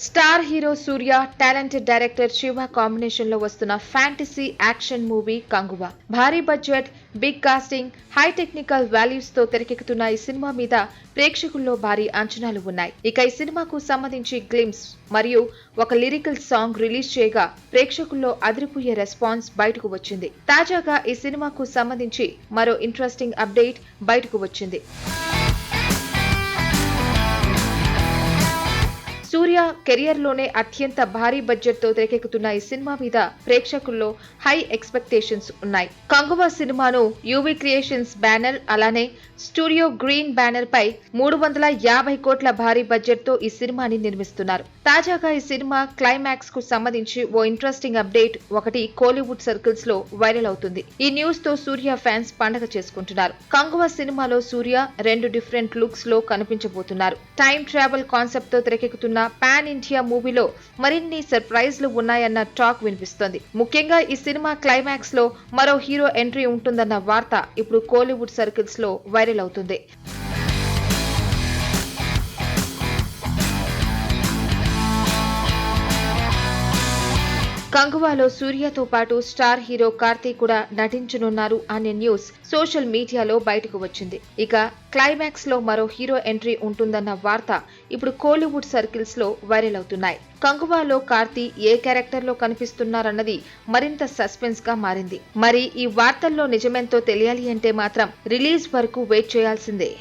Star hero Suriya, talented director Siva combination లో వస్తున్న fantasy action movie Kanguva. భారీ budget, big casting, high technical values తో తెరకెక్కుతున్న ఈ సినిమా మీద ప్రేక్షకుల్లో భారీ అంచనాలు ఉన్నాయి. ఇక ఈ సినిమాకు సంబంధించి గ్లిమ్స్ మరియు ఒక లిరికల్ సాంగ్ రిలీజ్ చేయగా ప్రేక్షకుల్లో అదిరిపోయే రెస్పాన్స్ బయటకు వచ్చింది. తాజాగా ఈ సినిమాకు సంబంధించి మరో ఇంట్రెస్టింగ్ అప్డేట్ బయటకు వచ్చింది. సూర్య కెరియర్ లోనే అత్యంత భారీ బడ్జెట్ తో తెరకెక్కుతున్న ఈ సినిమా మీద ప్రేక్షకుల్లో హై ఎక్స్పెక్టేషన్స్ ఉన్నాయి. కంగువ సినిమాను యూవీ క్రియేషన్స్ బ్యానర్ అలానే స్టూడియో గ్రీన్ బ్యానర్ పై 350 కోట్ల భారీ బడ్జెట్ తో ఈ సినిమాని నిర్మిస్తున్నారు. తాజాగా ఈ సినిమా క్లైమాక్స్ కు సంబంధించి ఓ ఇంట్రెస్టింగ్ అప్డేట్ ఒకటి కోలీవుడ్ సర్కిల్స్ లో వైరల్ అవుతుంది. ఈ న్యూస్ తో సూర్య ఫ్యాన్స్ పండగ చేసుకుంటున్నారు. కంగువ సినిమాలో సూర్య 2 డిఫరెంట్ లుక్స్ లో కనిపించబోతున్నారు. టైం ట్రావెల్ కాన్సెప్ట్ తో తెరకెక్కుతున్న పాన్ ఇండియా మూవీలో మరిన్ని సర్ప్రైజ్లు ఉన్నాయన్న టాక్ వినిపిస్తోంది. ముఖ్యంగా ఈ సినిమా క్లైమాక్స్ లో మరో హీరో ఎంట్రీ ఉంటుందన్న వార్త ఇప్పుడు కోలీవుడ్ సర్కిల్స్ లో వైరల్ అవుతుంది. కంగువాలో సూర్యతో పాటు స్టార్ హీరో కార్తీ కూడా నటించనున్నారు అనే న్యూస్ సోషల్ మీడియాలో బయటకు వచ్చింది. ఇక క్లైమాక్స్ లో మరో హీరో ఎంట్రీ ఉంటుందన్న వార్త ఇప్పుడు కోలీవుడ్ సర్కిల్స్ లో వైరల్ అవుతున్నాయి. కంగువాలో కార్తీ ఏ క్యారెక్టర్ లో కనిపిస్తున్నారన్నది మరింత సస్పెన్స్ గా మారింది. మరి ఈ వార్తల్లో నిజమేంతో తెలియాలి అంటే మాత్రం రిలీజ్ వరకు వెయిట్ చేయాల్సిందే.